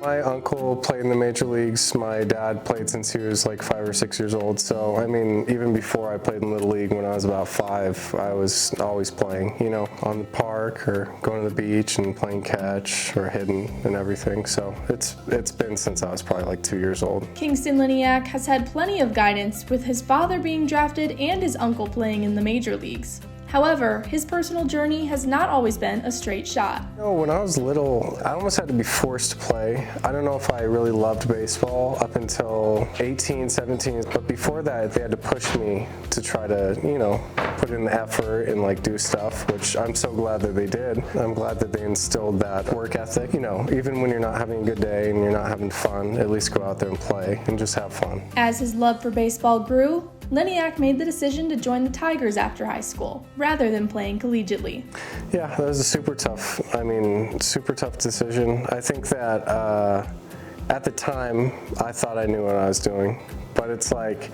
My uncle played in the major leagues. My dad played since he was like 5 or 6 years old. So, I mean, even before I played in Little League when I was about 5, I was always playing, you know, on the park or going to the beach and playing catch or hitting and everything. So it's been since I was probably like 2 years old. Kingston Liniak has had plenty of guidance with his father being drafted and his uncle playing in the major leagues. However, his personal journey has not always been a straight shot. You know, when I was little, I almost had to be forced to play. I don't know if I really loved baseball up until 18, 17, but before that, they had to push me to try to, you know, put in the effort and like do stuff, which I'm so glad that they did. I'm glad that they instilled that work ethic. You know, even when you're not having a good day and you're not having fun, at least go out there and play and just have fun. As his love for baseball grew, Liniak made the decision to join the Tigers after high school, rather than playing collegiately. Yeah, that was a super tough decision. I think that at the time, I thought I knew what I was doing, but it's like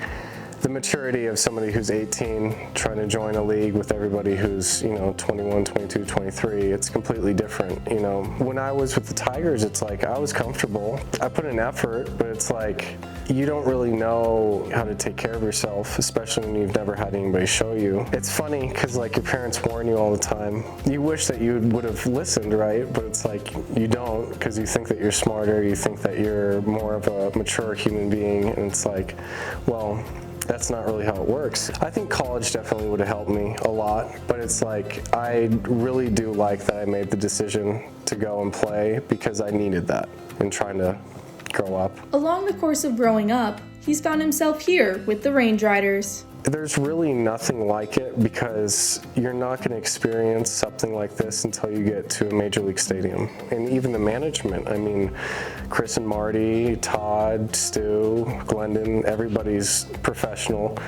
the maturity of somebody who's 18 trying to join a league with everybody who's, you know, 21, 22, 23, it's completely different, you know. When I was with the Tigers, it's like I was comfortable. I put in effort, but it's like you don't really know how to take care of yourself, especially when you've never had anybody show you. It's funny because like your parents warn you all the time. You wish that you would have listened, right? But it's like you don't, because you think that you're smarter, you think that you're more of a mature human being, and it's like, well, that's not really how it works. I think college definitely would have helped me a lot, but it's like I really do like that I made the decision to go and play because I needed that in trying to grow up. Along the course of growing up, he's found himself here with the Range Riders. There's really nothing like it because you're not going to experience something like this until you get to a major league stadium. And even the management, I mean, Chris and Marty, Todd, Stu, Glendon, everybody's professional.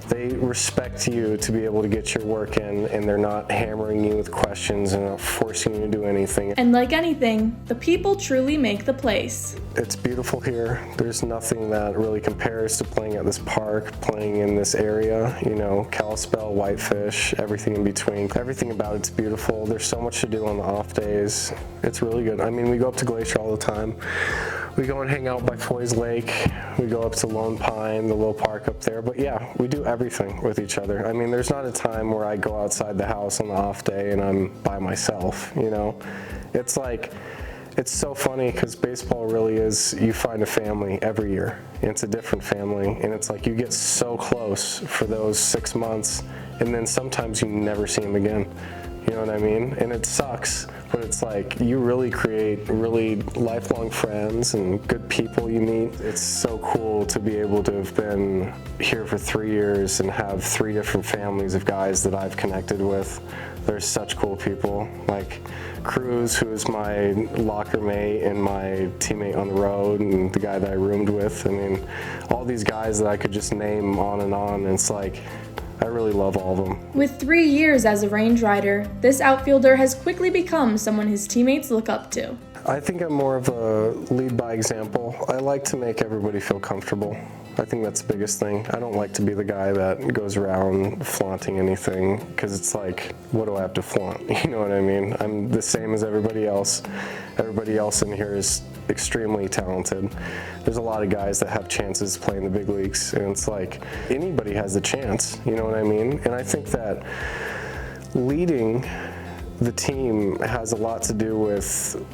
They respect you to be able to get your work in, and they're not hammering you with questions and not forcing you to do anything. And like anything, the people truly make the place. It's beautiful here. There's nothing that really compares to playing at this park, playing in this area, you know, Kalispell, Whitefish, everything in between. Everything about it's beautiful. There's so much to do on the off days. It's really good. I mean, we go up to Glacier all the time. We go and hang out by Foy's Lake. We go up to Lone Pine, the little park up there. But yeah, we do everything with each other. I mean, there's not a time where I go outside the house on the off day and I'm by myself, you know? It's like, it's so funny because baseball really is, you find a family every year. It's a different family, and it's like you get so close for those 6 months, and then sometimes you never see them again. You know what I mean? And it sucks, but it's like you really create really lifelong friends and good people you meet. It's so cool to be able to have been here for 3 years and have 3 different families of guys that I've connected with. They're such cool people. Like Cruz, who is my locker mate and my teammate on the road, and the guy that I roomed with. I mean, all these guys that I could just name on, and it's like, I really love all of them. With 3 years as a Range Rider, this outfielder has quickly become someone his teammates look up to. I think I'm more of a lead by example. I like to make everybody feel comfortable. I think that's the biggest thing. I don't like to be the guy that goes around flaunting anything, because it's like, what do I have to flaunt? You know what I mean? I'm the same as everybody else. Everybody else in here is extremely talented. There's a lot of guys that have chances to play in the big leagues, and it's like anybody has a chance, you know what I mean? And I think that leading the team has a lot to do with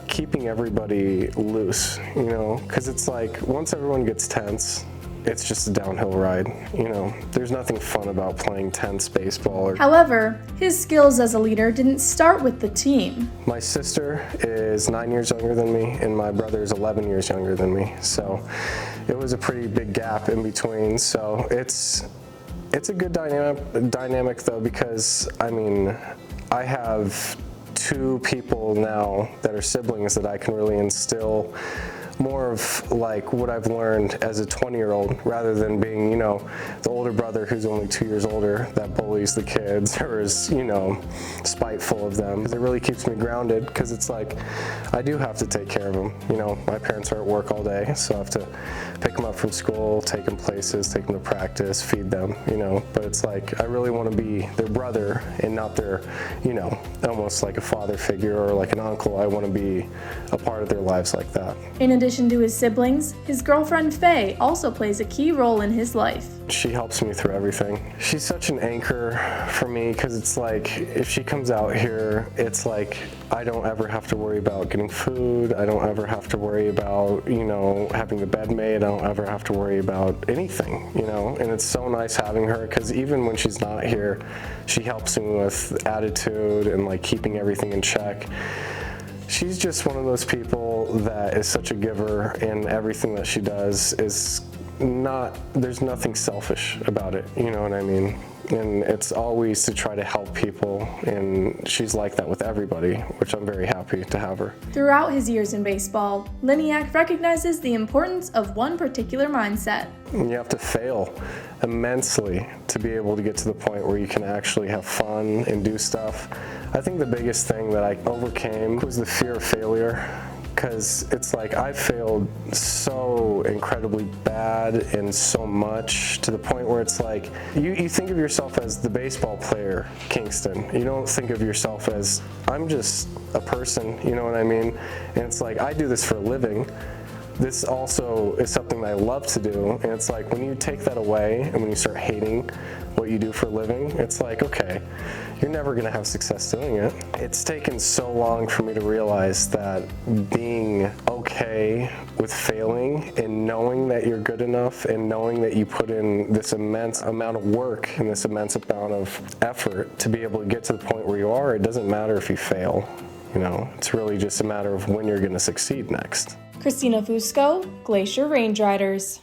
keeping everybody loose, you know, because it's like once everyone gets tense, it's just a downhill ride, you know. There's nothing fun about playing tense baseball. However, his skills as a leader didn't start with the team. My sister is 9 years younger than me, and my brother is 11 years younger than me, so it was a pretty big gap in between. So it's a good dynamic though, because I mean, I have 2 people now that are siblings that I can really instill more of like what I've learned as a 20-year-old rather than being, the older brother who's only 2 years older that bullies the kids or is, spiteful of them. It really keeps me grounded because it's like I do have to take care of them. My parents are at work all day, so I have to pick them up from school, take them places, take them to practice, feed them, but it's like I really want to be their brother and not their, almost like a father figure or like an uncle. I want to be a part of their lives like that. In addition to his siblings, his girlfriend Faye also plays a key role in his life. She helps me through everything. She's such an anchor for me because it's like if she comes out here, it's like I don't ever have to worry about getting food. I don't ever have to worry about, having the bed made. I don't ever have to worry about anything, and it's so nice having her because even when she's not here, she helps me with attitude and like keeping everything in check. She's just one of those people that is such a giver, and everything that she does is there's nothing selfish about it, you know what I mean? And it's always to try to help people, and she's like that with everybody, which I'm very happy to have her. Throughout his years in baseball, Liniak recognizes the importance of one particular mindset. You have to fail immensely to be able to get to the point where you can actually have fun and do stuff. I think the biggest thing that I overcame was the fear of failure. Because it's like I failed so incredibly bad and so much to the point where it's like you think of yourself as the baseball player, Kingston. You don't think of yourself as I'm just a person, you know what I mean? And it's like I do this for a living. This also is something that I love to do, and it's like when you take that away and when you start hating what you do for a living, it's like, okay, you're never going to have success doing it. It's taken so long for me to realize that being okay with failing and knowing that you're good enough and knowing that you put in this immense amount of work and this immense amount of effort to be able to get to the point where you are, it doesn't matter if you fail. It's really just a matter of when you're going to succeed next. Christina Fusco, Glacier Range Riders.